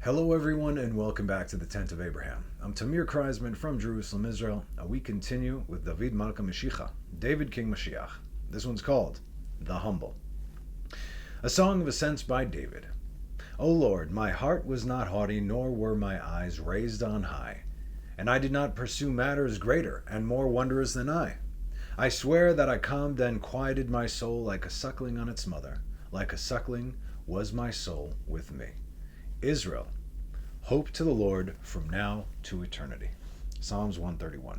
Hello, everyone, and welcome back to the Tent of Abraham. I'm Tamir Kreisman from Jerusalem, Israel, and we continue with David Malka Mashiach, David King Mashiach. This one's called The Humble. A song of ascents by David. O Lord, my heart was not haughty, nor were my eyes raised on high, and I did not pursue matters greater and more wondrous than I swear that I calmed and quieted my soul like a suckling on its mother. Like a suckling was my soul with me. Israel, hope to the Lord from now to eternity. Psalms 131.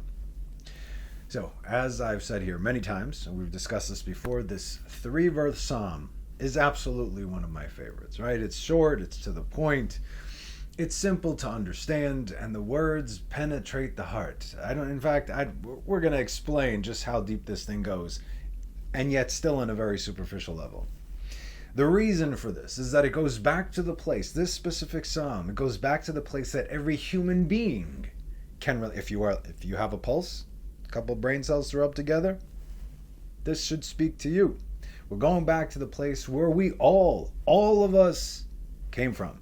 So, as I've said here many times, and we've discussed this before, this 3-verse psalm is absolutely one of my favorites, right? It's short, it's to the point, it's simple to understand, and the words penetrate the heart. We're going to explain just how deep this thing goes, and yet still on a very superficial level. The reason for this is that it goes back to the place, this specific psalm, it goes back to the place that every human being can, if you have a pulse, a couple brain cells to rub together, this should speak to you. We're going back to the place where we all of us came from.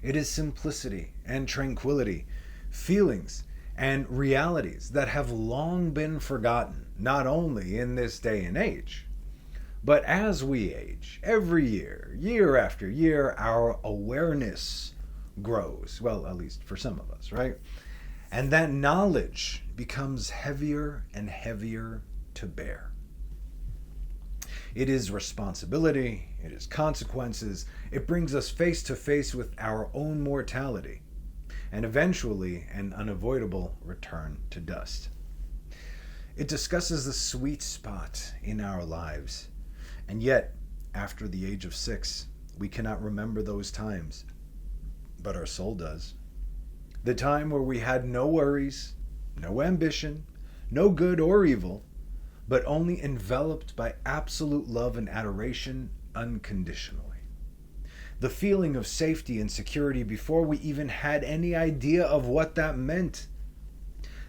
It is simplicity and tranquility, feelings and realities that have long been forgotten, not only in this day and age, but as we age, every year, year after year, our awareness grows. Well, at least for some of us, right? And that knowledge becomes heavier and heavier to bear. It is responsibility, it is consequences, it brings us face to face with our own mortality, and eventually an unavoidable return to dust. It discusses the sweet spot in our lives. And yet, after the age of 6, we cannot remember those times, but our soul does. The time where we had no worries, no ambition, no good or evil, but only enveloped by absolute love and adoration unconditionally. The feeling of safety and security before we even had any idea of what that meant.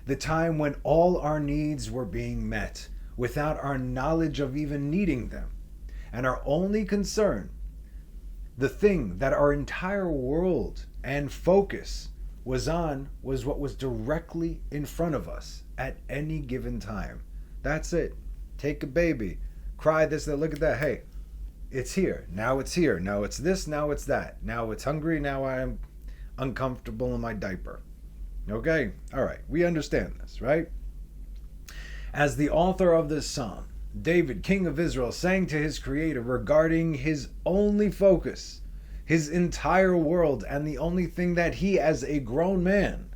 The time when all our needs were being met without our knowledge of even needing them. And our only concern, the thing that our entire world and focus was on, was what was directly in front of us at any given time. That's it. Take a baby, cry this, that, look at that. Hey, it's here. Now it's here. Now it's this, now it's that. Now it's hungry, now I am uncomfortable in my diaper. Okay? All right. We understand this, right? As the author of this psalm, David, king of Israel, sang to his creator regarding his only focus, his entire world, and the only thing that he, as a grown man,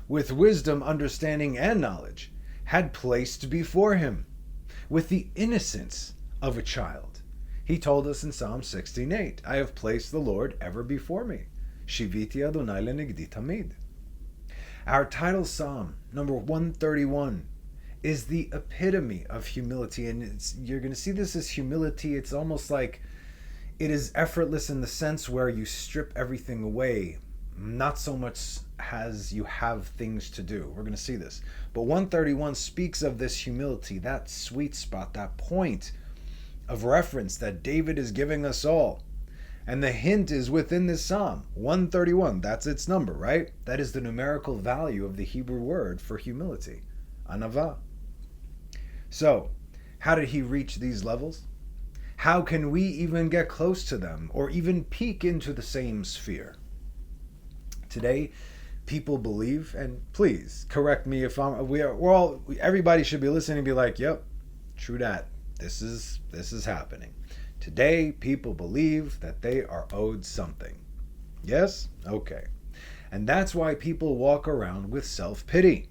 with wisdom, understanding, and knowledge, had placed before him, with the innocence of a child. He told us in Psalm 16:8, I have placed the Lord ever before me. Shiviti Adonai lenigdi tamid. Our title psalm, number 131, is the epitome of humility, and you're going to see this as humility. It's almost like it is effortless in the sense where you strip everything away, not so much as you have things to do. We're going to see this. But 131 speaks of this humility, that sweet spot, that point of reference that David is giving us all. And the hint is within this psalm, 131. That's its number, right? That is the numerical value of the Hebrew word for humility, anava. So, how did he reach these levels? How can we even get close to them or even peek into the same sphere? Today, people believe, and please correct me if everybody should be listening and be like, yep, true that. This is happening. Today, people believe that they are owed something. Yes? Okay. And that's why people walk around with self-pity.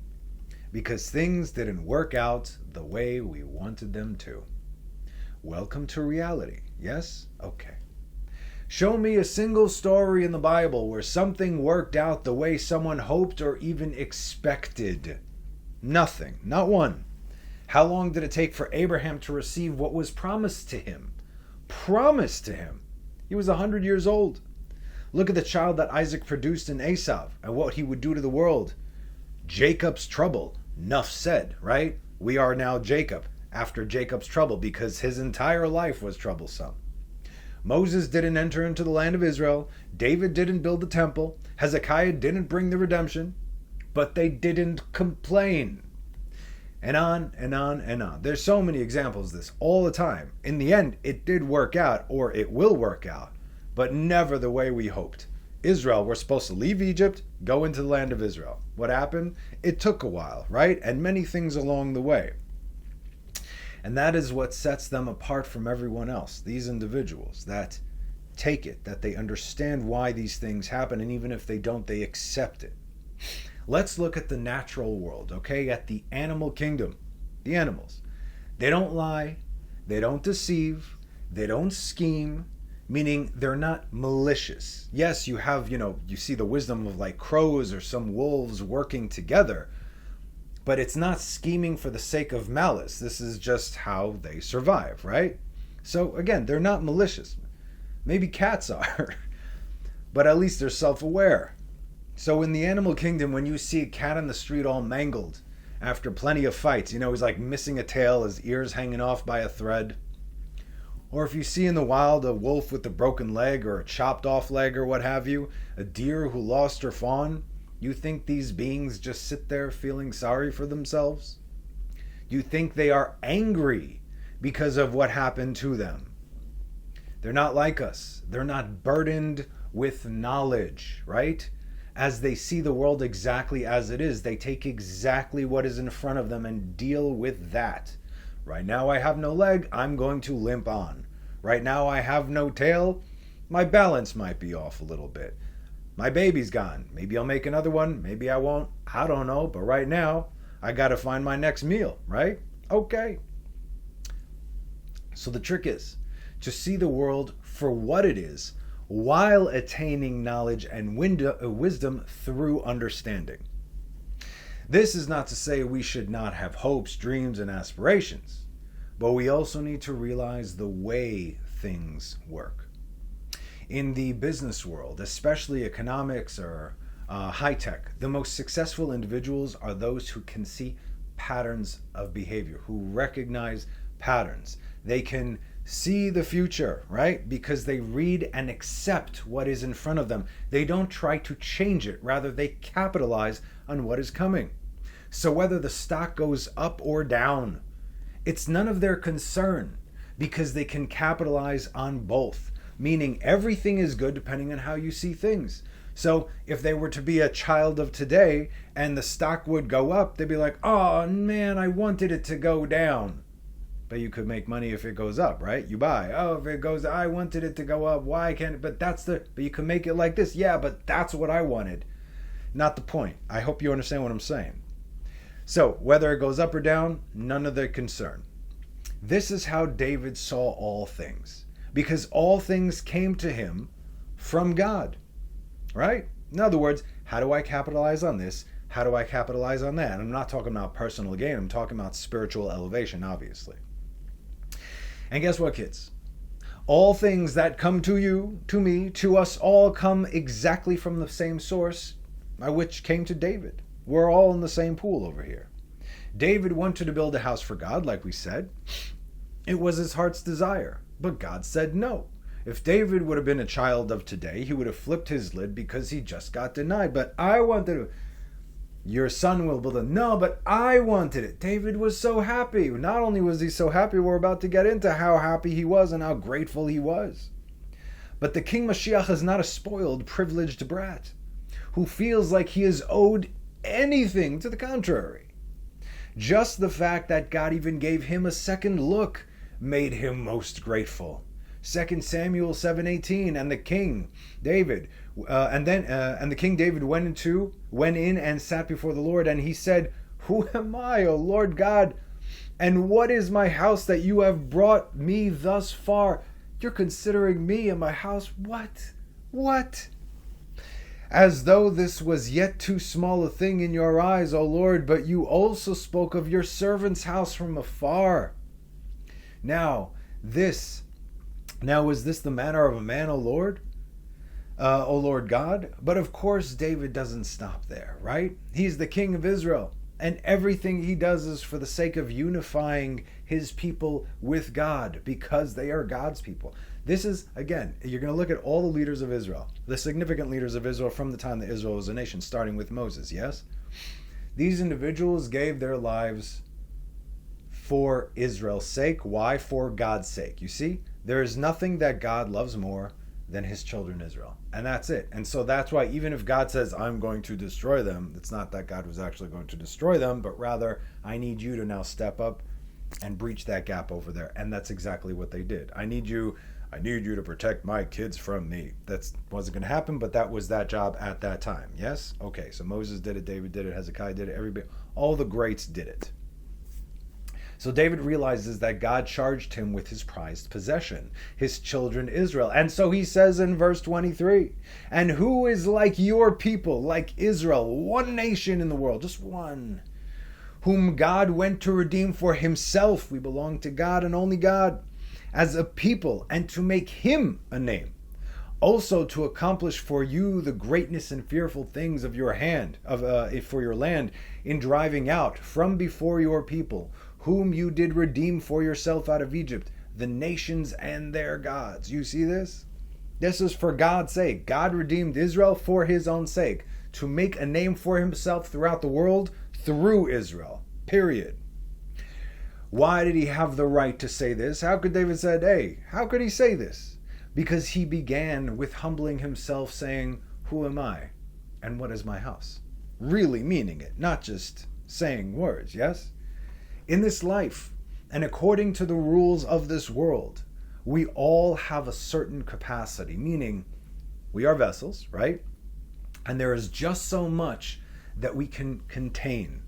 Because things didn't work out the way we wanted them to. Welcome to reality. Yes? Okay. Show me a single story in the Bible where something worked out the way someone hoped or even expected. Nothing. Not one. How long did it take for Abraham to receive what was promised to him? Promised to him. He was 100 years old. Look at the child that Isaac produced in Esau and what he would do to the world. Jacob's trouble. Nuff said, right? We are now Jacob after Jacob's trouble because his entire life was troublesome. Moses didn't enter into the land of Israel. David didn't build the temple. Hezekiah didn't bring the redemption. But they didn't complain. And on and on and on. There's so many examples of this all the time. In the end, it did work out, or it will work out, but never the way we hoped. Israel, we're supposed to leave Egypt, go into the land of Israel. What happened? It took a while, right? And many things along the way. And that is what sets them apart from everyone else. These individuals that take it, that they understand why these things happen, and even if they don't, they accept it. Let's look at the natural world, okay? At the animal kingdom. The animals. They don't lie. They don't deceive. They don't scheme. Meaning they're not malicious. Yes, you have, you see the wisdom of like crows or some wolves working together. But it's not scheming for the sake of malice. This is just how they survive, right? So again, they're not malicious. Maybe cats are. But at least they're self-aware. So in the animal kingdom, when you see a cat on the street all mangled after plenty of fights, he's like missing a tail, his ears hanging off by a thread. Or if you see in the wild a wolf with a broken leg or a chopped off leg or what have you, a deer who lost her fawn, you think these beings just sit there feeling sorry for themselves? You think they are angry because of what happened to them? They're not like us. They're not burdened with knowledge, right? As they see the world exactly as it is, they take exactly what is in front of them and deal with that. Right now I have no leg, I'm going to limp on. Right now I have no tail, my balance might be off a little bit. My baby's gone, maybe I'll make another one, maybe I won't, I don't know, but right now I gotta find my next meal, right? Okay. So the trick is to see the world for what it is, while attaining knowledge and wisdom through understanding. This is not to say we should not have hopes, dreams, and aspirations, but we also need to realize the way things work. In the business world, especially economics or high tech, the most successful individuals are those who can see patterns of behavior, who recognize patterns. They can see the future, right? Because they read and accept what is in front of them. They don't try to change it. Rather, they capitalize on what is coming. So whether the stock goes up or down, it's none of their concern because they can capitalize on both. Meaning everything is good depending on how you see things. So if they were to be a child of today and the stock would go up, they'd be like, oh man, I wanted it to go down. But you could make money if it goes up, right? You buy. Oh, if it goes, I wanted it to go up. Why can't it? But you can make it like this. Yeah, but that's what I wanted. Not the point. I hope you understand what I'm saying. So whether it goes up or down, none of their concern. This is how David saw all things. Because all things came to him from God, right? In other words, how do I capitalize on this? How do I capitalize on that? I'm not talking about personal gain. I'm talking about spiritual elevation, obviously. And guess what, kids? All things that come to you, to me, to us all come exactly from the same source by which came to David. We're all in the same pool over here. David wanted to build a house for God, like we said. It was his heart's desire, but God said no. If David would have been a child of today, he would have flipped his lid because he just got denied. But I wanted to. Your son will build it. No, but I wanted it. David was so happy. Not only was he so happy, we're about to get into how happy he was and how grateful he was. But the King Mashiach is not a spoiled, privileged brat who feels like he is owed anything. To the contrary. Just the fact that God even gave him a second look made him most grateful. 2 Samuel 7:18, and the king David, and the king David went in and sat before the Lord, and he said, "Who am I, O Lord God? And what is my house that you have brought me thus far? You're considering me and my house. What? As though this was yet too small a thing in your eyes, O Lord, but you also spoke of your servant's house from afar. Now, is this the manner of a man, O Lord? O Lord God? But of course, David doesn't stop there, right? He's the king of Israel, and everything he does is for the sake of unifying his people with God, because they are God's people. This is, again, you're going to look at all the leaders of Israel, the significant leaders of Israel from the time that Israel was a nation, starting with Moses, yes? These individuals gave their lives for Israel's sake. Why? For God's sake. You see, there is nothing that God loves more than his children Israel. And that's it. And so that's why even if God says, I'm going to destroy them, it's not that God was actually going to destroy them, but rather, I need you to now step up and breach that gap over there. And that's exactly what they did. I need you to protect my kids from me. That wasn't going to happen, but that was that job at that time. Yes? Okay, so Moses did it, David did it, Hezekiah did it, everybody, all the greats did it. So David realizes that God charged him with his prized possession, his children Israel. And so he says in verse 23, and who is like your people, like Israel, one nation in the world, just one, whom God went to redeem for himself. We belong to God and only God, as a people, and to make him a name. Also to accomplish for you the greatness and fearful things of your hand, for your land, in driving out from before your people, whom you did redeem for yourself out of Egypt, the nations and their gods. You see this? This is for God's sake. God redeemed Israel for his own sake, to make a name for himself throughout the world through Israel. Period. Why did he have the right to say this? How could David say, hey, how could he say this? Because he began with humbling himself, saying, who am I and what is my house? Really meaning it, not just saying words, yes? In this life, and according to the rules of this world, we all have a certain capacity, meaning we are vessels, right? And there is just so much that we can contain.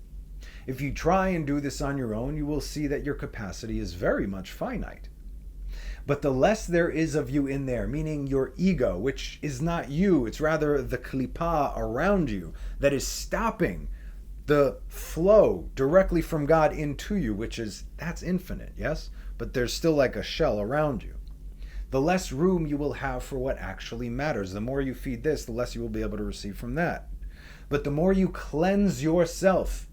If you try and do this on your own, you will see that your capacity is very much finite. But the less there is of you in there, meaning your ego, which is not you, it's rather the klipa around you that is stopping the flow directly from God into you, that's infinite, yes? But there's still like a shell around you. The less room you will have for what actually matters. The more you feed this, the less you will be able to receive from that. But the more you cleanse yourself,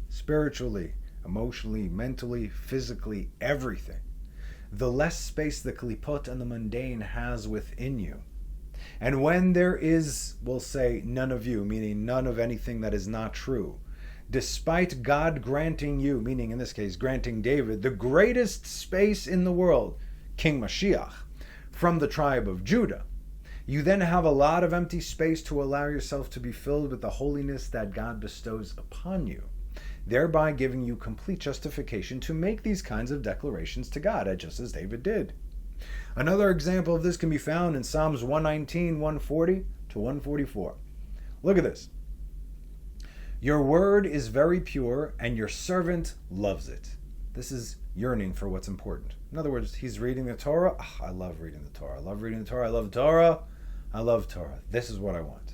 spiritually, emotionally, mentally, physically, everything, the less space the klipot and the mundane has within you. And when there is, we'll say, none of you, meaning none of anything that is not true, despite God granting you, meaning in this case, granting David, the greatest space in the world, King Mashiach, from the tribe of Judah, you then have a lot of empty space to allow yourself to be filled with the holiness that God bestows upon you, thereby giving you complete justification to make these kinds of declarations to God, just as David did. Another example of this can be found in Psalms 119, 140 to 144. Look at this. Your word is very pure, and your servant loves it. This is yearning for what's important. In other words, he's reading the Torah. Oh, I love reading the Torah. I love reading the Torah. I love Torah. I love Torah. This is what I want.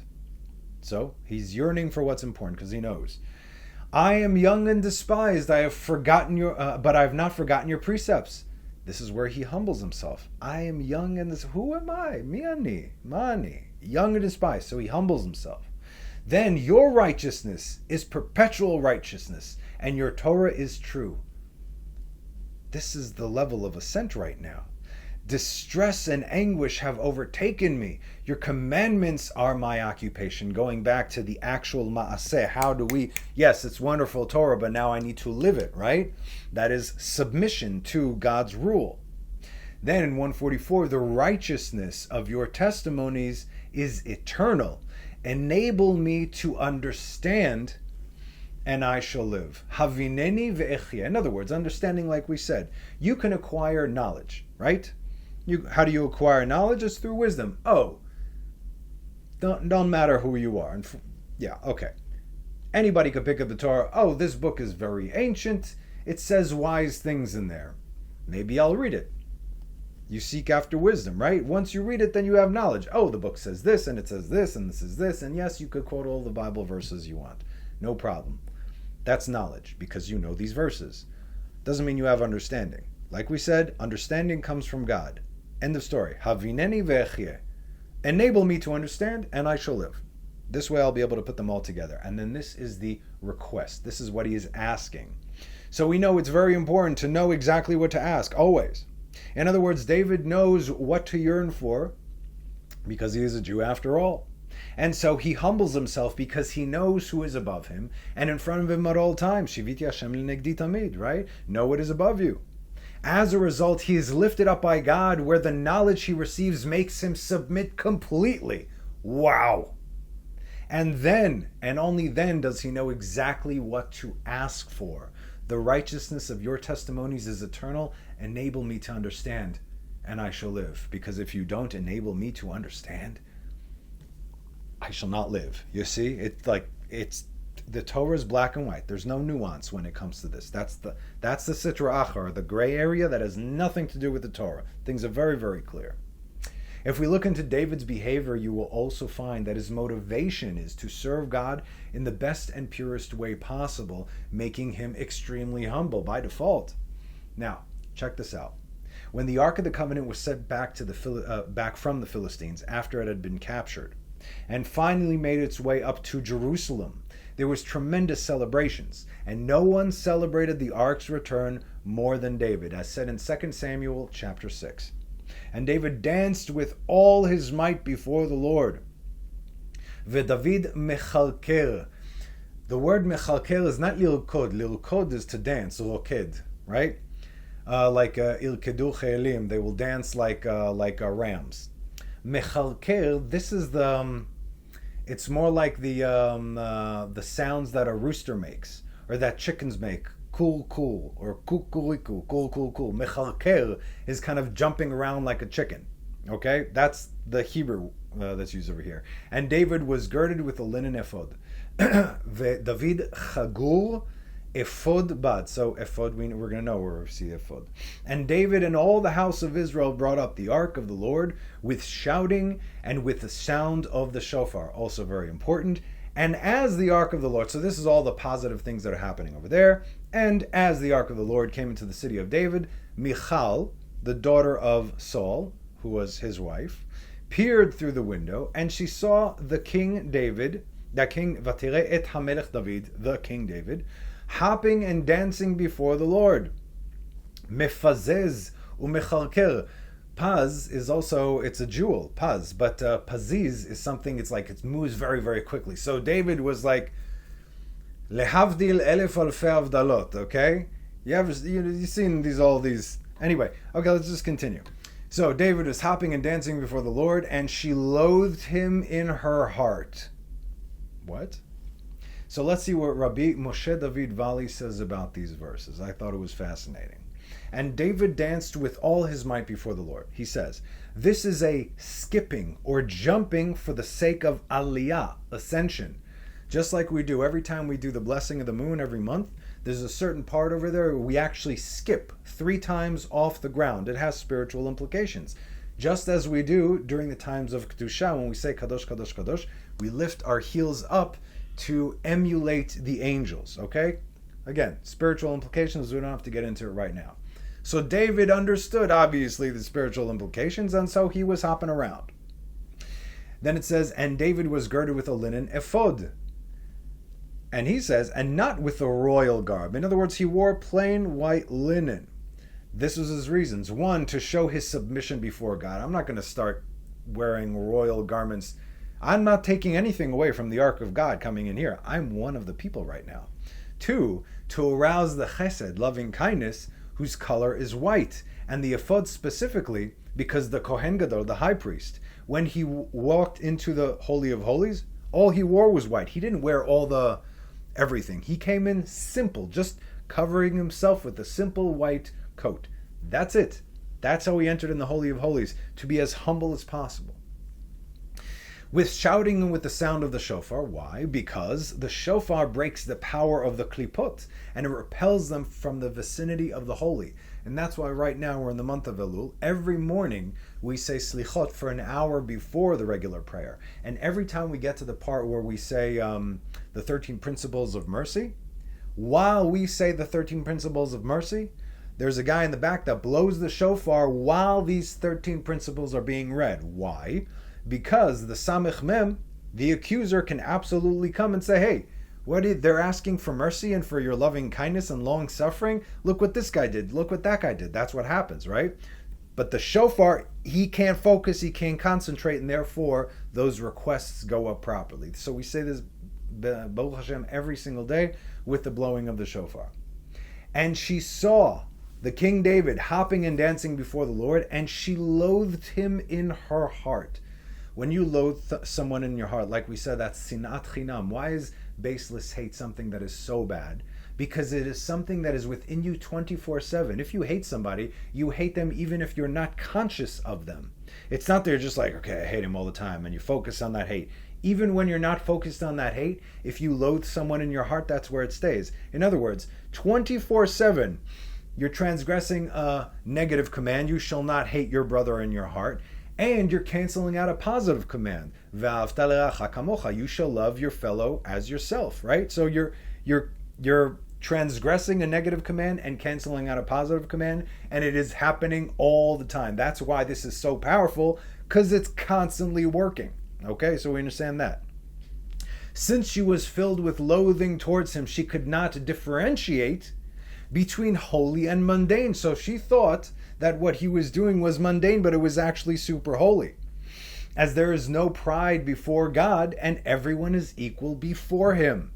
So he's yearning for what's important because he knows. I am young and despised. I have forgotten but I have not forgotten your precepts. This is where he humbles himself. I am young and who am I? Mani. Young and despised. So he humbles himself. Then your righteousness is perpetual righteousness, and your Torah is true. This is the level of ascent right now. Distress and anguish have overtaken me. Your commandments are my occupation. Going back to the actual ma'aseh. How do we... Yes, it's wonderful Torah, but now I need to live it, right? That is submission to God's rule. Then in 144, the righteousness of your testimonies is eternal. Enable me to understand, and I shall live. Havineni ve'echia. In other words, understanding, like we said, you can acquire knowledge, right? How do you acquire knowledge? It's through wisdom. Oh, don't matter who you are. Yeah, okay. Anybody could pick up the Torah. Oh, this book is very ancient. It says wise things in there. Maybe I'll read it. You seek after wisdom, right? Once you read it, then you have knowledge. Oh, the book says this, and it says this, and this is this. And yes, you could quote all the Bible verses you want. No problem. That's knowledge, because you know these verses. Doesn't mean you have understanding. Like we said, understanding comes from God. End of story. Havineni ve'echye. Enable me to understand, and I shall live. This way I'll be able to put them all together. And then this is the request. This is what he is asking. So we know it's very important to know exactly what to ask, always. In other words, David knows what to yearn for because he is a Jew after all. And so he humbles himself because he knows who is above him and in front of him at all times. Shiviti Hashem l'negdi tamid, right? Know what is above you. As a result, he is lifted up by God, where the knowledge he receives makes him submit completely. Wow! And then, and only then, does he know exactly what to ask for. The righteousness of your testimonies is eternal. Enable me to understand, and I shall live. Because if you don't enable me to understand, I shall not live. You see, it's the Torah is black and white. There's no nuance when it comes to this. That's the Sitra Achar, the gray area that has nothing to do with the Torah. Things are very, very clear. If we look into David's behavior, you will also find that his motivation is to serve God in the best and purest way possible, making him extremely humble by default. Now, check this out. When the Ark of the Covenant was sent back from the Philistines after it had been captured, and finally made its way up to Jerusalem, there was tremendous celebrations, and no one celebrated the ark's return more than David, as said in 2 Samuel chapter 6. And David danced with all his might before the Lord. V'David mechalker. The word mechalker is not lirkod. Lirkod is to dance, roked, right? Like ilkedu che'elim, they will dance like rams. Mechalker, this is it's more like the sounds that a rooster makes, or that chickens make. Cool, cool, or kukuriku, cool, cool, cool. Mechalker is kind of jumping around like a chicken. Okay? That's the Hebrew that's used over here. And David was girded with a linen ephod. David chagur ephod bad. So ephod, we're going to know where we see ephod. And David and all the house of Israel brought up the ark of the Lord with shouting and with the sound of the shofar. Also very important. And as the ark of the Lord, so this is all the positive things that are happening over there. And as the ark of the Lord came into the city of David, Michal, the daughter of Saul, who was his wife, peered through the window, and she saw the king David, Vatire et HaMelech David, the king David, hopping and dancing before the Lord. Mefazez umechalker. Paz is also, it's a jewel, paz, but paziz is something, it moves very, very quickly. So David was like, lehavdil elef alfei avdalot, okay? You've seen all these. Anyway, okay, let's just continue. So David was hopping and dancing before the Lord, and she loathed him in her heart. What? So let's see what Rabbi Moshe David Vali says about these verses. I thought it was fascinating. And David danced with all his might before the Lord. He says, this is a skipping or jumping for the sake of aliyah, ascension. Just like we do every time we do the blessing of the moon every month, there's a certain part over there where we actually skip 3 times off the ground. It has spiritual implications. Just as we do during the times of Kedusha, when we say Kadosh, Kadosh, Kadosh, we lift our heels up to emulate the angels, okay? Again, spiritual implications, we don't have to get into it right now. So David understood, obviously, the spiritual implications, and so he was hopping around. Then it says, and David was girded with a linen ephod. And he says, and not with a royal garb. In other words, he wore plain white linen. This was his reasons. 1, to show his submission before God. I'm not going to start wearing royal garments. I'm not taking anything away from the ark of God coming in here. I'm one of the people right now. 2, to arouse the chesed, loving kindness, whose color is white, and the ephod specifically because the Kohen Gadol, the high priest, when he walked into the Holy of Holies, all he wore was white. He didn't wear all the everything. He came in simple, just covering himself with a simple white coat. That's it. That's how he entered in the Holy of Holies, to be as humble as possible. With shouting and with the sound of the shofar. Why? Because the shofar breaks the power of the klipot and it repels them from the vicinity of the holy. And that's why right now we're in the month of Elul. Every morning we say slichot for an hour before the regular prayer. And every time we get to the part where we say the 13 principles of mercy, while we say the 13 principles of mercy, there's a guy in the back that blows the shofar while these 13 principles are being read. Why? Because the Samech Mem, the accuser, can absolutely come and say, hey, they're asking for mercy and for your loving kindness and long suffering. Look what this guy did. Look what that guy did. That's what happens, right? But the shofar, he can't focus, he can't concentrate, and therefore those requests go up properly. So we say this, Baruch Hashem, every single day with the blowing of the shofar. And she saw the King David hopping and dancing before the Lord, and she loathed him in her heart. When you loathe someone in your heart, like we said, that's sinat chinam. Why is baseless hate something that is so bad? Because it is something that is within you 24/7. If you hate somebody, you hate them even if you're not conscious of them. It's not they're just like, okay, I hate him all the time, and you focus on that hate. Even when you're not focused on that hate, if you loathe someone in your heart, that's where it stays. In other words, 24/7, you're transgressing a negative command. You shall not hate your brother in your heart. And you're canceling out a positive command. V'ahavta l'reacha kamocha. You shall love your fellow as yourself, right? So you're transgressing a negative command and canceling out a positive command, and it is happening all the time. That's why this is so powerful, because it's constantly working. Okay, so we understand that. Since she was filled with loathing towards him, she could not differentiate between holy and mundane. So she thought that what he was doing was mundane, but it was actually super holy. As there is no pride before God, and everyone is equal before him.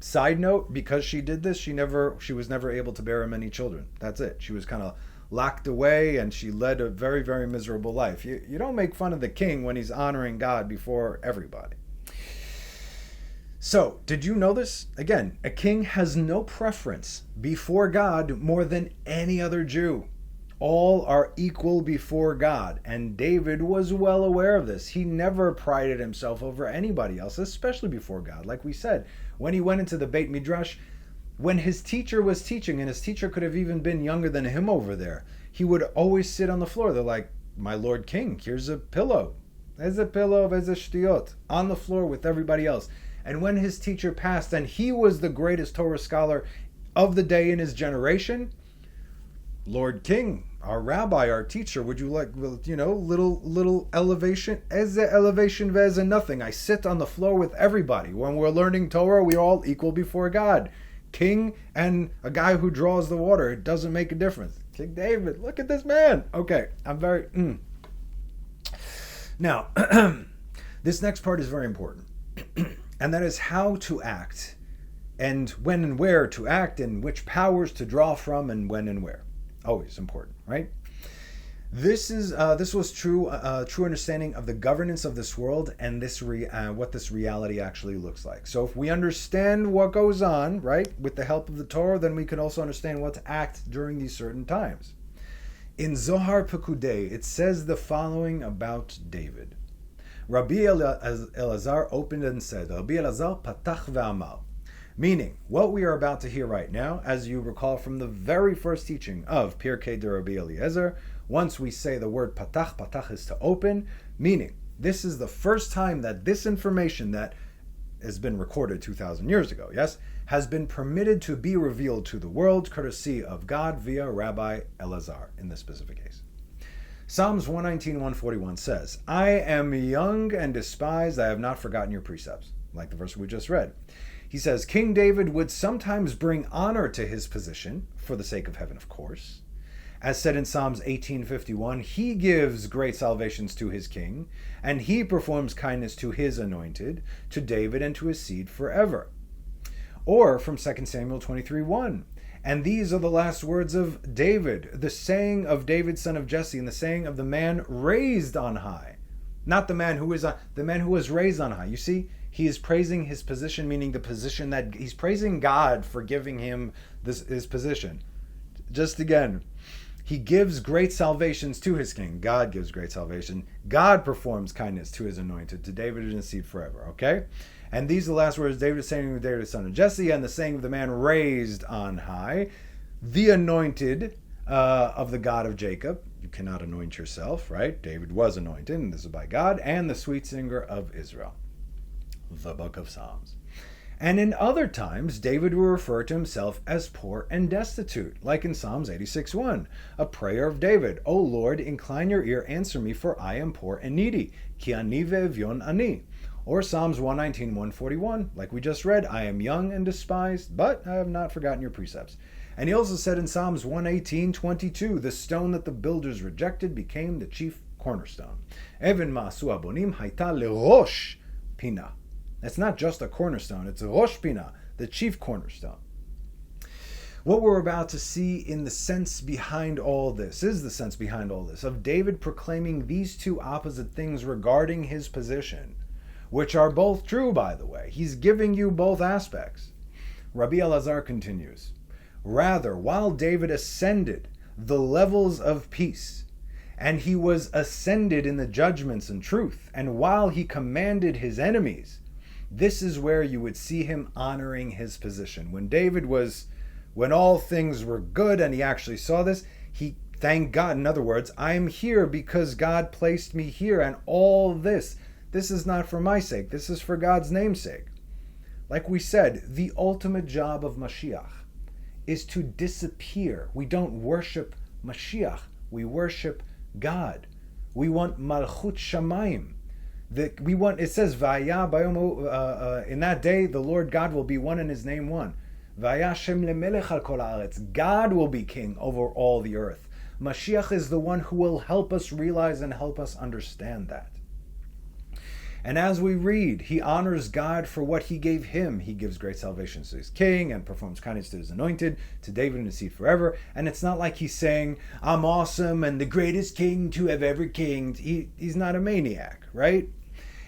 Side note, because she did this, she was never able to bear many children. That's it. She was kind of locked away, and she led a very, very miserable life. You don't make fun of the king when he's honoring God before everybody. So, did you know this? Again, a king has no preference before God more than any other Jew. All are equal before God, and David was well aware of this. He never prided himself over anybody else, especially before God. Like we said, when he went into the Beit Midrash, when his teacher was teaching, and his teacher could have even been younger than him over there, he would always sit on the floor. They're like, my Lord King, here's a pillow. There's a pillow, there's a shtiyot, on the floor with everybody else. And when his teacher passed, and he was the greatest Torah scholar of the day in his generation, Lord King, our rabbi, our teacher, would you like, little elevation? Eze elevation veze nothing. I sit on the floor with everybody. When we're learning Torah, we're all equal before God. King and a guy who draws the water, it doesn't make a difference. King David, look at this man. Okay, I'm very... Now, this next part is very important. And that is how to act, and when and where to act, and which powers to draw from, and when and where. Always important, right? This was true understanding of the governance of this world and what this reality actually looks like. So if we understand what goes on, right, with the help of the Torah, then we can also understand what to act during these certain times. In Zohar Pekudei, it says the following about David. Rabbi Elazar opened and said, Rabbi Elazar patach ve'amar. Meaning, what we are about to hear right now, as you recall from the very first teaching of Pirkei de Rabbi Eliezer, once we say the word patach, patach is to open, meaning this is the first time that this information that has been recorded 2,000 years ago, yes, has been permitted to be revealed to the world, courtesy of God via Rabbi Elazar in this specific case. Psalms 119, 141 says, I am young and despised, I have not forgotten your precepts, like the verse we just read. He says, King David would sometimes bring honor to his position, for the sake of heaven, of course. As said in Psalms 18:51, he gives great salvations to his king, and he performs kindness to his anointed, to David and to his seed forever. Or from 2 Samuel 23:1, and these are the last words of David, the saying of David, son of Jesse, and the saying of the man raised on high. Not the man who is the man who was raised on high. You see, he is praising his position, meaning the position that he's praising God for giving him his position. Just again, he gives great salvations to his king. God gives great salvation. God performs kindness to his anointed, to David and his seed forever. Okay? And these are the last words David is saying to David, son of Jesse, and the saying of the man raised on high, the anointed of the God of Jacob. You cannot anoint yourself, right? David was anointed, and this is by God, and the sweet singer of Israel. The book of Psalms. And in other times, David will refer to himself as poor and destitute, like in Psalms 86:1, a prayer of David, O Lord, incline your ear, answer me, for I am poor and needy. Ki ani ve'evyon ani. Or Psalms 119:141, like we just read, I am young and despised, but I have not forgotten your precepts. And he also said in Psalms 118:22, the stone that the builders rejected became the chief cornerstone. Even ma'asu abonim hayta lerosh pina. It's not just a cornerstone, it's rosh pina, the chief cornerstone. What we're about to see in the sense behind all this is the sense behind all this of David proclaiming these two opposite things regarding his position, which are both true, by the way. He's giving you both aspects. Rabbi Elazar continues, rather, while David ascended the levels of peace, and he was ascended in the judgments and truth, and while he commanded his enemies, this is where you would see him honoring his position. When all things were good and he actually saw this, he thanked God. In other words, I'm here because God placed me here, and all this is not for my sake. This is for God's name's sake. Like we said, the ultimate job of Mashiach is to disappear. We don't worship Mashiach. We worship God. We want Malchut Shamayim. It says, Vaya bayom, in that day, the Lord God will be one and his name one. Vayashem lemelech al kol haaretz. God will be king over all the earth. Mashiach is the one who will help us realize and help us understand that. And as we read, he honors God for what he gave him. He gives great salvation to his king and performs kindness to his anointed, to David and his seed forever. And it's not like he's saying, I'm awesome and the greatest king to have ever kinged. He's not a maniac, right?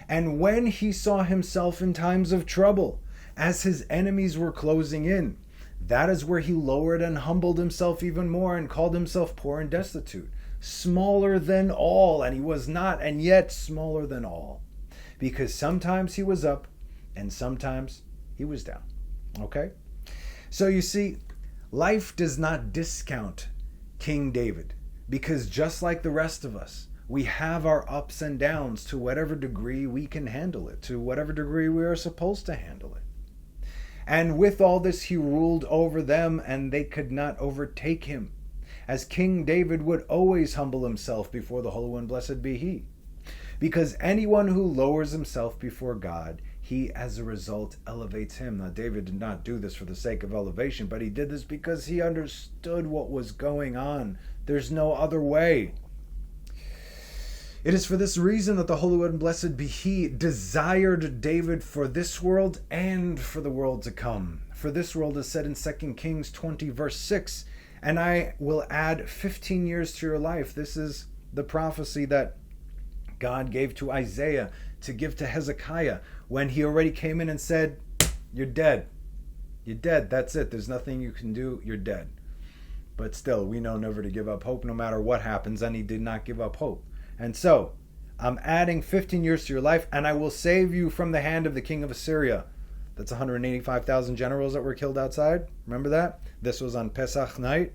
And when he saw himself in times of trouble, as his enemies were closing in, that is where he lowered and humbled himself even more and called himself poor and destitute, smaller than all, and he was not, and yet smaller than all, because sometimes he was up and sometimes he was down. Okay? So you see, life does not discount King David, because just like the rest of us, we have our ups and downs to whatever degree we can handle it, to whatever degree we are supposed to handle it. And with all this, he ruled over them, and they could not overtake him, as King David would always humble himself before the Holy One, blessed be he. Because anyone who lowers himself before God, he, as a result, elevates him. Now, David did not do this for the sake of elevation, but he did this because he understood what was going on. There's no other way. It is for this reason that the Holy One, blessed be he, desired David for this world and for the world to come. For this world is said in 2 Kings 20, verse 6, and I will add 15 years to your life. This is the prophecy that God gave to Isaiah to give to Hezekiah when he already came in and said, you're dead. You're dead. That's it. There's nothing you can do. You're dead. But still, we know never to give up hope no matter what happens, and he did not give up hope. And so, I'm adding 15 years to your life, and I will save you from the hand of the king of Assyria. That's 185,000 generals that were killed outside. Remember that? This was on Pesach night.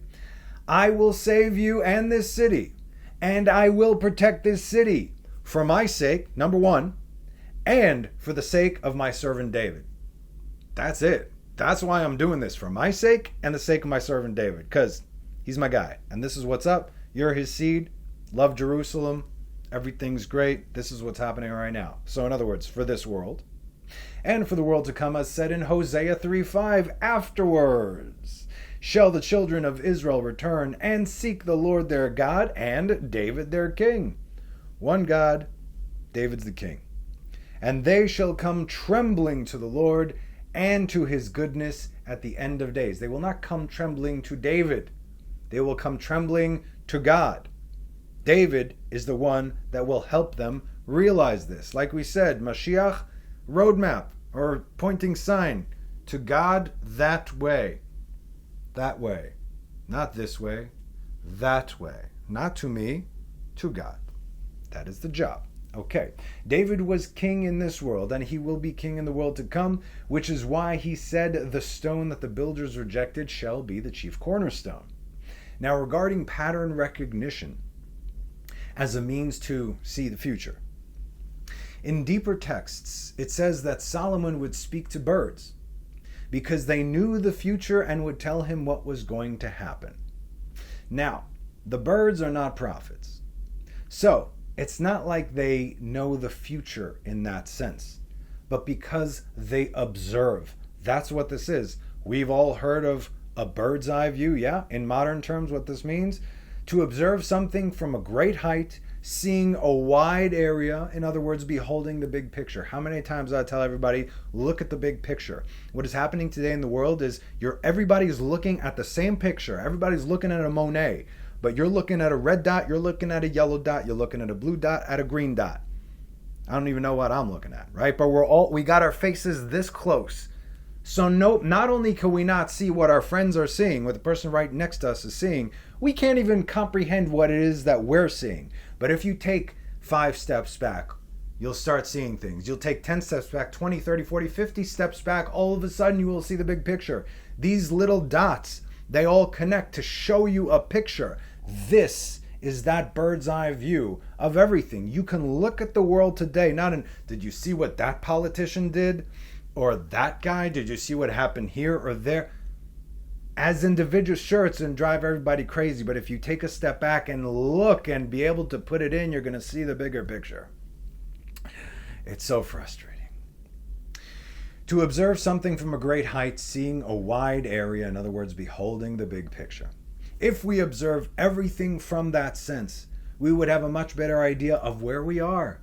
I will save you and this city, and I will protect this city for my sake, number one, and for the sake of my servant David. That's it. That's why I'm doing this, for my sake and the sake of my servant David, because he's my guy. And this is what's up. You're his seed. Love Jerusalem. Everything's great. This is what's happening right now. So in other words, for this world, and for the world to come, as said in Hosea 3:5, afterwards shall the children of Israel return and seek the Lord their God and David their king. One God, David's the king. And they shall come trembling to the Lord and to his goodness at the end of days. They will not come trembling to David. They will come trembling to God. David is the one that will help them realize this. Like we said, Mashiach, roadmap or pointing sign to God that way. That way. Not this way. That way. Not to me, to God. That is the job. Okay. David was king in this world, and he will be king in the world to come, which is why he said the stone that the builders rejected shall be the chief cornerstone. Now, regarding pattern recognition as a means to see the future, in deeper texts, it says that Solomon would speak to birds because they knew the future and would tell him what was going to happen. Now, the birds are not prophets. So, it's not like they know the future in that sense, but because they observe. That's what this is. We've all heard of A bird's eye view, yeah. In modern terms, what this means, to observe something from a great height, seeing a wide area, in other words, beholding the big picture. How many times I tell everybody, look at the big picture. What is happening today in the world is everybody's looking at the same picture. Everybody's looking at a Monet, but you're looking at a red dot, you're looking at a yellow dot, you're looking at a blue dot, at a green dot. I don't even know what I'm looking at, right? But we got our faces this close. So not only can we not see what our friends are seeing, what the person right next to us is seeing, we can't even comprehend what it is that we're seeing. But if you take 5 steps back, you'll start seeing things. You'll take 10 steps back, 20, 30, 40, 50 steps back. All of a sudden, you will see the big picture. These little dots, they all connect to show you a picture. This is that bird's eye view of everything. You can look at the world today, did you see what that politician did? Or that guy, did you see what happened here or there? As individuals, sure, it's going to drive everybody crazy, but if you take a step back and look and be able to put it in, you're going to see the bigger picture. It's so frustrating. To observe something from a great height, seeing a wide area, in other words, beholding the big picture. If we observe everything from that sense, we would have a much better idea of where we are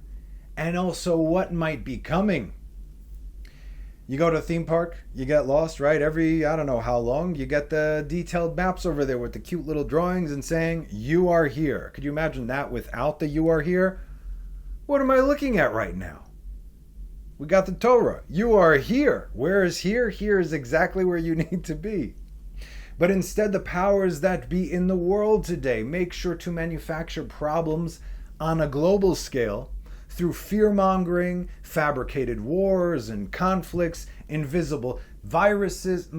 and also what might be coming. You go to a theme park, you get lost, right? Every, I don't know how long, you get the detailed maps over there with the cute little drawings and saying, you are here. Could you imagine that without the you are here? What am I looking at right now? We got the Torah. You are here. Where is here? Here is exactly where you need to be. But instead, the powers that be in the world today make sure to manufacture problems on a global scale through fear-mongering, fabricated wars and conflicts, invisible viruses.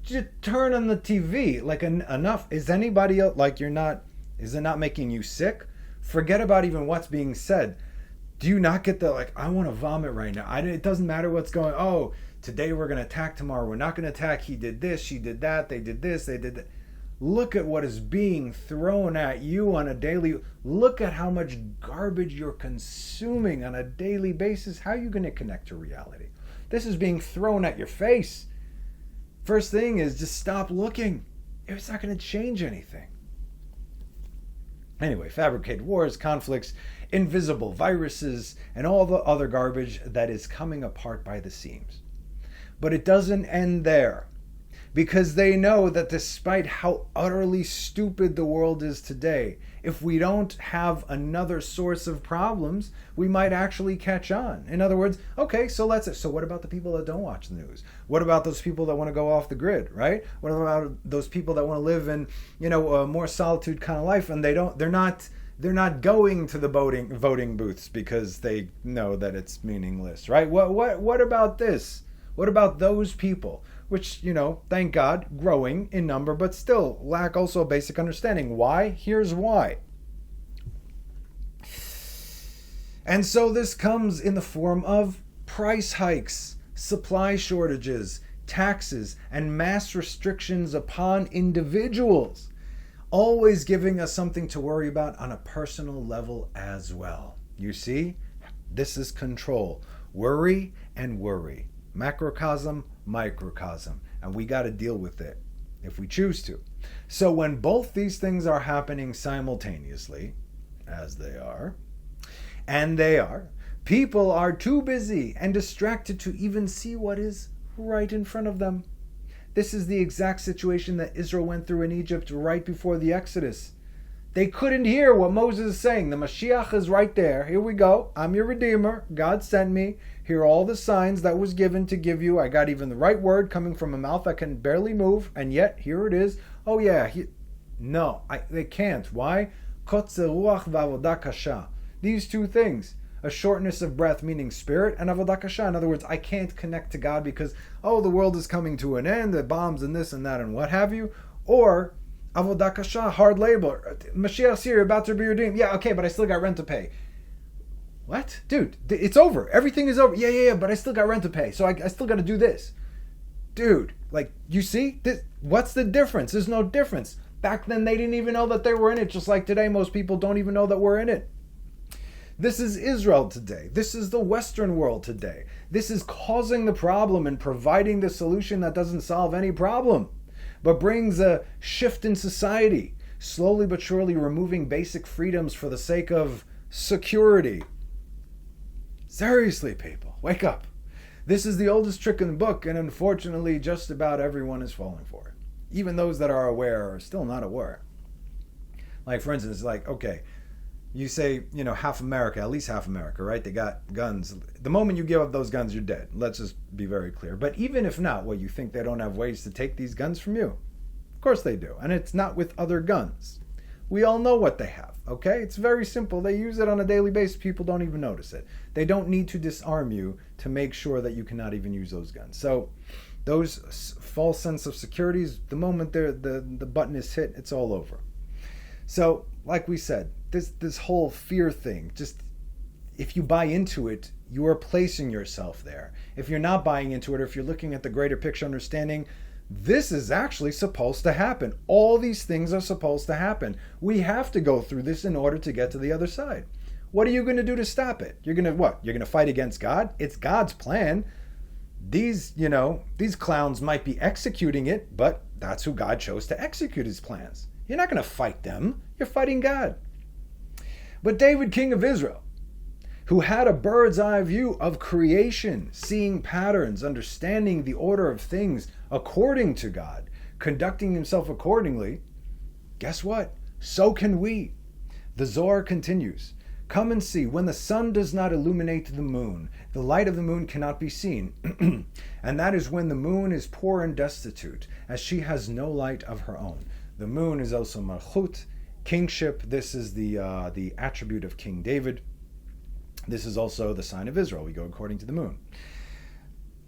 Just turn on the TV. Like, enough. Is anybody else, is it not making you sick? Forget about even what's being said. Do you not get the, I want to vomit right now. It doesn't matter what's going on. Oh, today we're going to attack, tomorrow we're not going to attack. He did this, she did that, they did this, they did that. Look at what is being thrown at you on a daily. Look at how much garbage you're consuming on a daily basis. How are you going to connect to reality? This is being thrown at your face. First thing is just stop looking. It's not going to change anything. Anyway, fabricated wars, conflicts, invisible viruses, and all the other garbage that is coming apart by the seams. But it doesn't end there. Because they know that despite how utterly stupid the world is today, if we don't have another source of problems, we might actually catch on. In other words, okay, so what about the people that don't watch the news? What about those people that want to go off the grid, right? What about those people that want to live in, a more solitude kind of life, and they're not going to the voting booths because they know that it's meaningless, right? What about this? What about those people? Which, thank God, growing in number, but still lack also basic understanding. Why? Here's why. And so this comes in the form of price hikes, supply shortages, taxes, and mass restrictions upon individuals, always giving us something to worry about on a personal level as well. You see, this is control. Worry and worry. Macrocosm, microcosm, and we got to deal with it if we choose to. So when both these things are happening simultaneously, as they are, people are too busy and distracted to even see what is right in front of them. This is the exact situation that Israel went through in Egypt right before the Exodus. They couldn't hear what Moses is saying. The Mashiach is right there. Here we go. I'm your Redeemer. God sent me. Here are all the signs that was given to give you. I got even the right word coming from a mouth that can barely move, and yet here it is. Oh yeah, they can't. Why? Kotzer ruach v'avodah kasha. These two things. A shortness of breath, meaning spirit, and avodah kasha. In other words, I can't connect to God because, the world is coming to an end, the bombs and this and that and what have you. Or avodah kasha, hard labor. Mashiach's here, about to be redeemed. Yeah, okay, but I still got rent to pay. What? Dude, it's over. Everything is over. Yeah, but I still got rent to pay, so I still got to do this. Dude, you see? What's the difference? There's no difference. Back then, they didn't even know that they were in it, just like today, most people don't even know that we're in it. This is Israel today. This is the Western world today. This is causing the problem and providing the solution that doesn't solve any problem. but brings a shift in society, slowly but surely removing basic freedoms for the sake of security. Seriously, people, wake up. This is the oldest trick in the book, and unfortunately, just about everyone is falling for it. Even those that are aware are still not aware. Like, for instance, okay, you say, half America, at least half America, right? They got guns. The moment you give up those guns, you're dead. Let's just be very clear. But even if not, you think they don't have ways to take these guns from you? Of course they do. And it's not with other guns. We all know what they have, okay? It's very simple. They use it on a daily basis. People don't even notice it. They don't need to disarm you to make sure that you cannot even use those guns. So those false sense of security, the moment the button is hit, it's all over. So, like we said, this whole fear thing, just if you buy into it, you are placing yourself there. If you're not buying into it, or if you're looking at the greater picture understanding, this is actually supposed to happen. All these things are supposed to happen. We have to go through this in order to get to the other side. What are you going to do to stop it? You're going to what? You're going to fight against God? It's God's plan. These clowns might be executing it, but that's who God chose to execute his plans. You're not going to fight them. You're fighting God. But David, king of Israel, who had a bird's eye view of creation, seeing patterns, understanding the order of things according to God, conducting himself accordingly, guess what? So can we. The Zohar continues, "Come and see, when the sun does not illuminate the moon, the light of the moon cannot be seen. And that is when the moon is poor and destitute, as she has no light of her own." The moon is also Malchut, kingship. This is the attribute of King David. This is also the sign of Israel. We go according to the moon.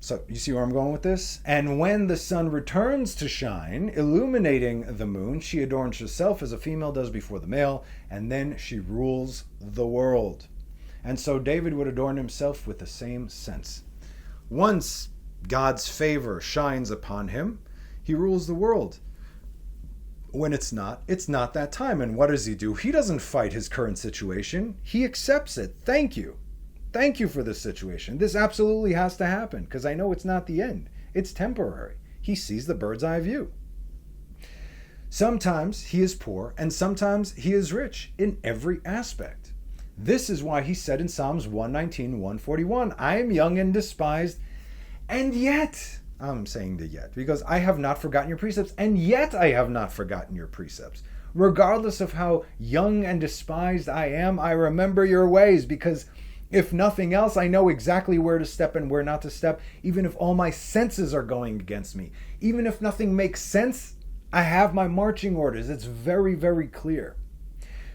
So you see where I'm going with this? "And when the sun returns to shine, illuminating the moon, she adorns herself as a female does before the male, and then she rules the world." And so David would adorn himself with the same sense. Once God's favor shines upon him, he rules the world. When it's not that time. And what does he do? He doesn't fight his current situation. He accepts it. Thank you. Thank you for this situation. This absolutely has to happen because I know it's not the end. It's temporary. He sees the bird's eye view. Sometimes he is poor and sometimes he is rich in every aspect. This is why he said in Psalms 119, 141, "I am young and despised, and yet," I'm saying the yet, because "I have not forgotten your precepts, and yet I have not forgotten your precepts. Regardless of how young and despised I am, I remember your ways, because if nothing else, I know exactly where to step and where not to step, even if all my senses are going against me. Even if nothing makes sense, I have my marching orders." It's very, very clear.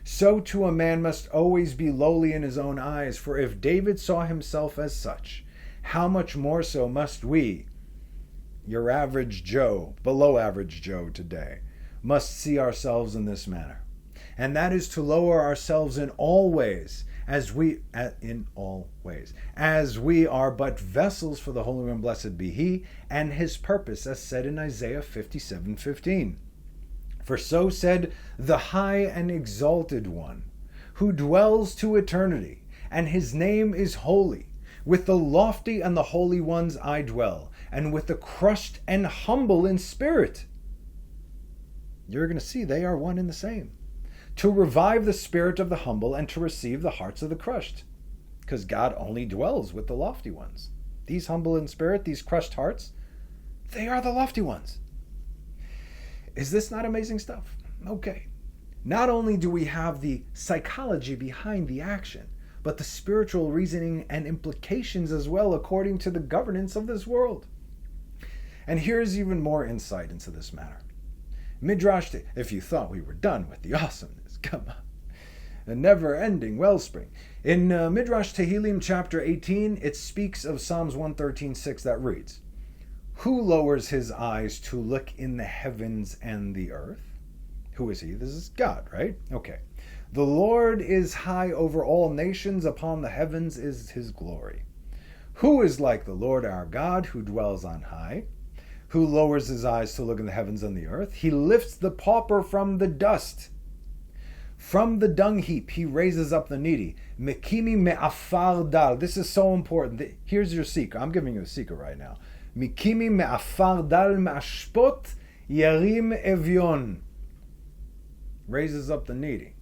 "So too a man must always be lowly in his own eyes, for if David saw himself as such, how much more so must we, your average Joe, below average Joe today, must see ourselves in this manner. And that is to lower ourselves in all ways, as we are but vessels for the Holy One, blessed be He, and His purpose, as said in Isaiah 57:15. For so said the high and exalted one, who dwells to eternity, and His name is holy. With the lofty and the holy ones I dwell, and with the crushed and humble in spirit. You're going to see they are one and the same. To revive the spirit of the humble and to receive the hearts of the crushed. Because God only dwells with the lofty ones. These humble in spirit, these crushed hearts, they are the lofty ones. Is this not amazing stuff? Okay. Not only do we have the psychology behind the action, but the spiritual reasoning and implications as well, according to the governance of this world. And here's even more insight into this matter. Midrash, if you thought we were done with the awesomeness, come on. A never-ending wellspring. In Midrash Tehillim chapter 18, it speaks of Psalms 113:6 that reads, "Who lowers his eyes to look in the heavens and the earth?" Who is he? This is God, right? Okay. "The Lord is high over all nations, upon the heavens is his glory. Who is like the Lord our God, who dwells on high? Who lowers his eyes to look in the heavens and the earth? He lifts the pauper from the dust. From the dung heap he raises up the needy. Mikimi me'afar dal." This is so important. Here's your secret. I'm giving you a secret right now. Mikimi me'afar dal me'ashpot Yarim Evyon, raises up the needy.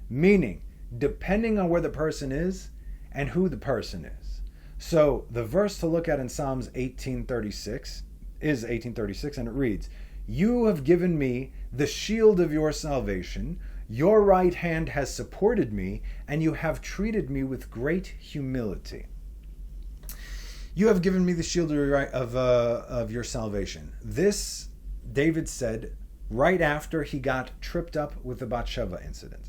Meaning, depending on where the person is and who the person is. So the verse to look at in Psalms 1836 is 1836, and it reads, "You have given me the shield of your salvation. Your right hand has supported me, and you have treated me with great humility." You have given me the shield of your salvation. This, David said, right after he got tripped up with the Bathsheba incident.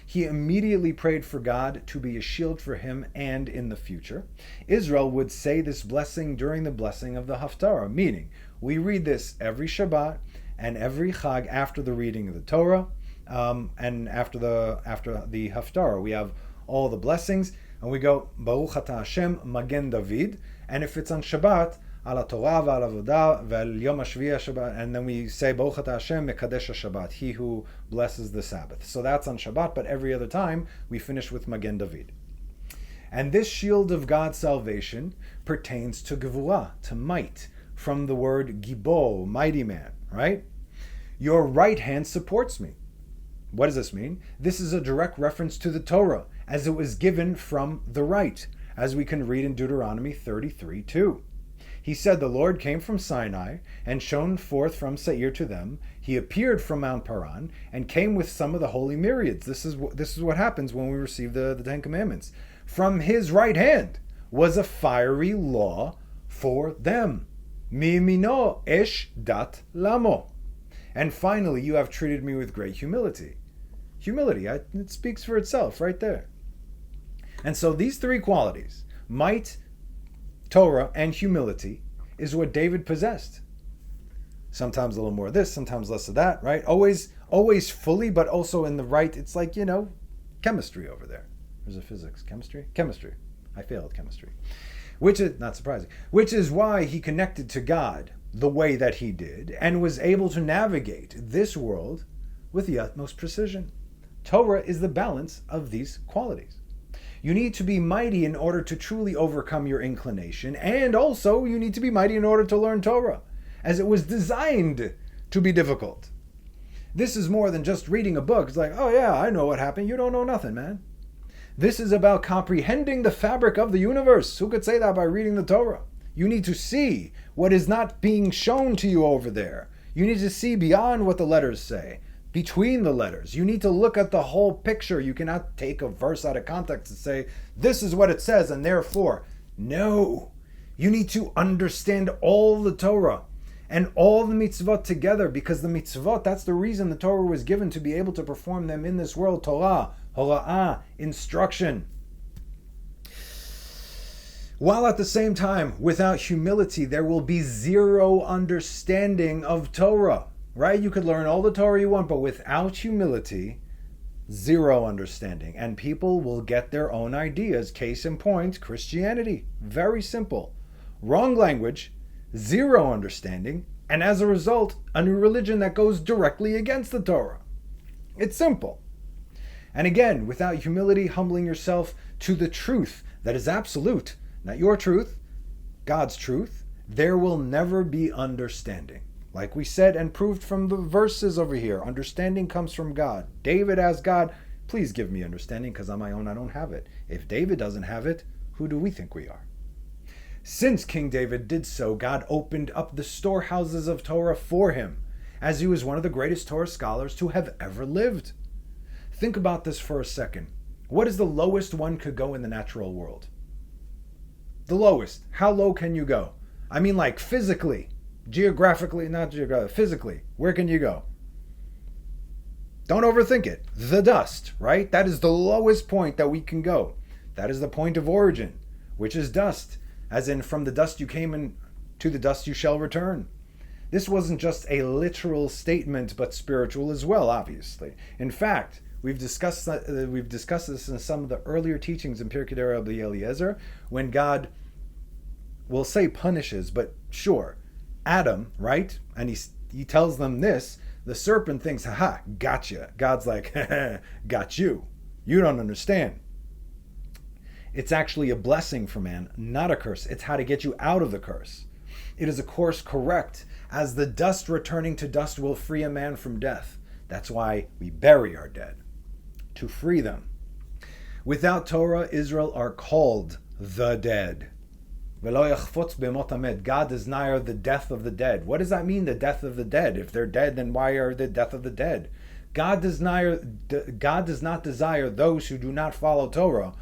He immediately prayed for God to be a shield for him and in the future. Israel would say this blessing during the blessing of the Haftarah, meaning we read this every Shabbat and every Chag after the reading of the Torah, and after the Haftarah. We have all the blessings, and we go Baruch Atah Hashem Magen David, and if it's on Shabbat, Ala Torah v'al Avodah v'al Yom HaShvi'ah Shabbat, and then we say Baruch Atah Hashem Mekadesh HaShabbat, He who blesses the Sabbath. So that's on Shabbat, but every other time we finish with Magen David. And this shield of God's salvation pertains to Gevurah, to might, from the word Gibor, mighty man, right? Your right hand supports me. What does this mean? This is a direct reference to the Torah, as it was given from the right, as we can read in Deuteronomy 33:2. He said, "The Lord came from Sinai and shone forth from Seir to them. He appeared from Mount Paran and came with some of the holy myriads." This is what happens when we receive the Ten Commandments. From his right hand was a fiery law for them. Mimino esh dat lamo. And finally, you have treated me with great humility. Humility, it speaks for itself right there. And so these three qualities, might, Torah, and humility, is what David possessed. Sometimes a little more of this, sometimes less of that, right? Always fully, but also in the right. It's like, chemistry over there. Or is it physics? Chemistry? Chemistry. I failed chemistry. Which is, not surprising, which is why he connected to God the way that he did and was able to navigate this world with the utmost precision. Torah is the balance of these qualities. You need to be mighty in order to truly overcome your inclination, and also you need to be mighty in order to learn Torah, as it was designed to be difficult. This is more than just reading a book. It's like, oh yeah, I know what happened. You don't know nothing, man. This is about comprehending the fabric of the universe. Who could say that by reading the Torah? You need to see what is not being shown to you over there. You need to see beyond what the letters say, between the letters. You need to look at the whole picture. You cannot take a verse out of context and say, this is what it says, and therefore. No. You need to understand all the Torah and all the mitzvot together, because the mitzvot, that's the reason the Torah was given, to be able to perform them in this world. Torah, hora'ah, instruction. While at the same time, without humility, there will be zero understanding of Torah. Right? You could learn all the Torah you want, but without humility, zero understanding. And people will get their own ideas. Case in point, Christianity. Very simple. Wrong language, zero understanding, and as a result, a new religion that goes directly against the Torah. It's simple. And again, without humility, humbling yourself to the truth that is absolute, not your truth, God's truth, there will never be understanding. Like we said and proved from the verses over here, understanding comes from God. David asked God, please give me understanding, because on my own I don't have it. If David doesn't have it, who do we think we are? Since King David did so, God opened up the storehouses of Torah for him, as he was one of the greatest Torah scholars to have ever lived. Think about this for a second. What is the lowest one could go in the natural world? The lowest. How low can you go? I mean, like physically. Geographically, not geographically, physically. Where can you go? Don't overthink it. The dust, right? That is the lowest point that we can go. That is the point of origin, which is dust. As in, from the dust you came, and to the dust you shall return. This wasn't just a literal statement, but spiritual as well, obviously. In fact, we've discussed this in some of the earlier teachings in Pirkei Rabbi Eliezer, when God, will say punishes, but sure, Adam, right? And he tells them this. The serpent thinks, haha, gotcha. God's like, got you. You don't understand. It's actually a blessing for man, not a curse. It's how to get you out of the curse. It is a course correct, as the dust returning to dust will free a man from death. That's why we bury our dead, to free them. Without Torah, Israel are called the dead. God desires the death of the dead. What does that mean, the death of the dead? If they're dead, then why are the death of the dead? God does not desire those who do not follow Torah,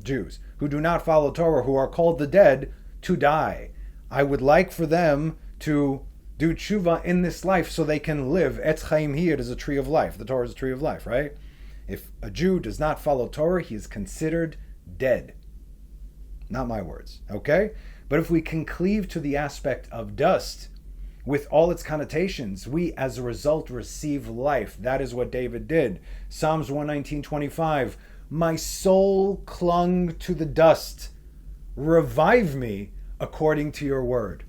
Jews, who do not follow Torah, who are called the dead, to die. I would like for them to do tshuva in this life so they can live. Etz Chaim here is a tree of life. The Torah is a tree of life, right? If a Jew does not follow Torah, he is considered dead. Not my words, okay? But if we can cleave to the aspect of dust with all its connotations, we as a result receive life. That is what David did. Psalms 119:25. My soul clung to the dust. Revive me according to your word.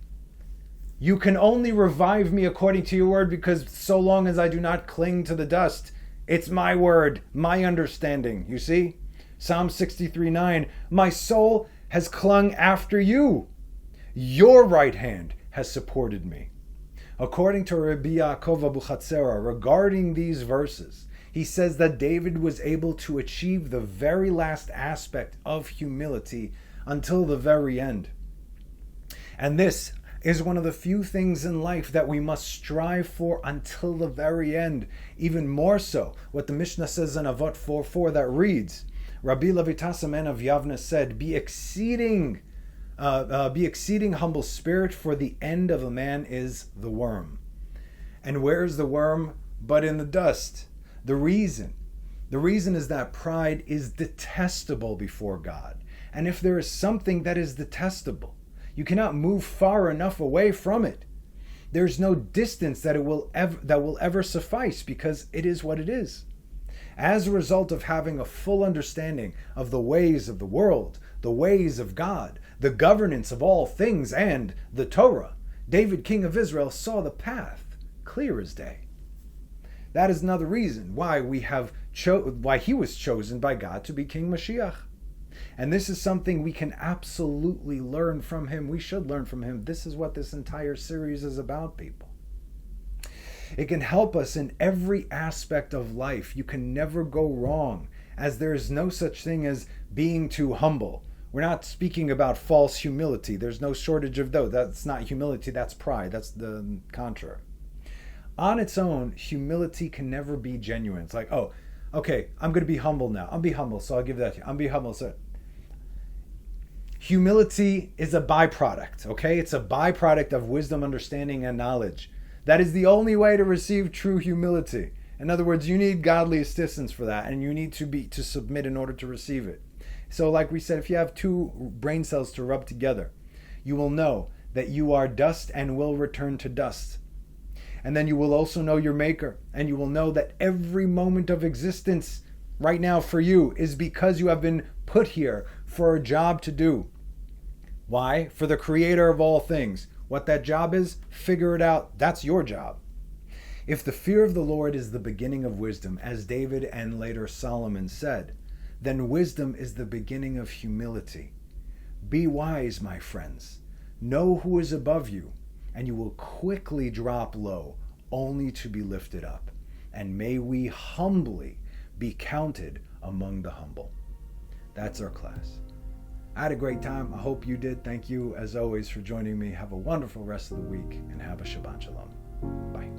You can only revive me according to your word, because so long as I do not cling to the dust, it's my word, my understanding. You see? Psalm 63:9. My soul has clung after you. Your right hand has supported me. According to Rabbi Yaakov Abuchatzera, regarding these verses, he says that David was able to achieve the very last aspect of humility until the very end. And this is one of the few things in life that we must strive for until the very end. Even more so, what the Mishnah says in Avot 4:4 that reads, Rabbi Levitas man of Yavna said, be exceeding humble spirit, for the end of a man is the worm. And where is the worm but in the dust? The reason is that pride is detestable before God. And if there is something that is detestable, you cannot move far enough away from it. There's no distance that will ever suffice, because it is what it is. As a result of having a full understanding of the ways of the world, the ways of God, the governance of all things, and the Torah, David, king of Israel, saw the path clear as day. That is another reason why why he was chosen by God to be King Mashiach. And this is something we can absolutely learn from him. We should learn from him. This is what this entire series is about, people. It can help us in every aspect of life. You can never go wrong, as there is no such thing as being too humble. We're not speaking about false humility. There's no shortage of those. That's not humility, that's pride. That's the contrary. On its own, humility can never be genuine. It's like, oh, okay, I'm going to be humble now. I'll be humble, so I'll give that to you. I'll be humble. So humility is a byproduct, okay? It's a byproduct of wisdom, understanding, and knowledge. That is the only way to receive true humility. In other words, you need godly assistance for that, and you need to submit in order to receive it. So like we said, if you have two brain cells to rub together, you will know that you are dust and will return to dust. And then you will also know your maker, and you will know that every moment of existence right now for you is because you have been put here for a job to do. Why? For the creator of all things. What that job is, figure it out. That's your job. If the fear of the Lord is the beginning of wisdom, as David and later Solomon said, then wisdom is the beginning of humility. Be wise, my friends. Know who is above you, and you will quickly drop low, only to be lifted up. And may we humbly be counted among the humble. That's our class. I had a great time. I hope you did. Thank you, as always, for joining me. Have a wonderful rest of the week, and have a Shabbat Shalom. Bye.